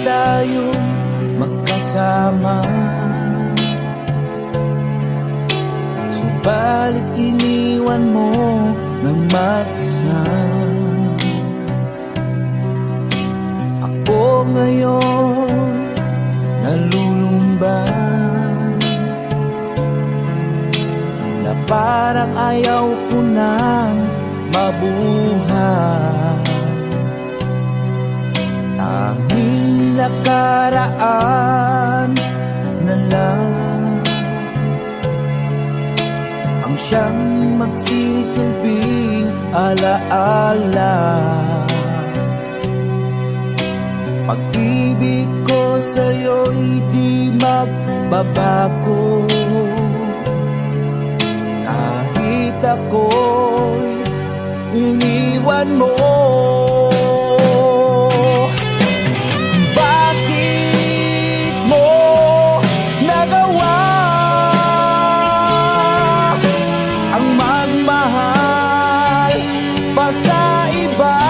tayo magkasama. Subalit iniwan mo ng mag-isa. Ako ngayon nalulumban, na parang ayaw ko nang mabuhay. Tanging nakaraan na lang ang siyang magsisilbing alaala. Pag-ibig ko sa'yo'y di magbabago, kahit ako'y iniwan mo. Bakit mo nagawa ang magmahal pa sa iba?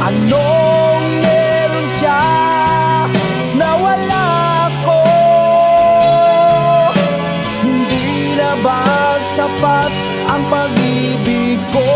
Anong meron siya na wala ko? Hindi na ba sapat ang pag-ibig ko?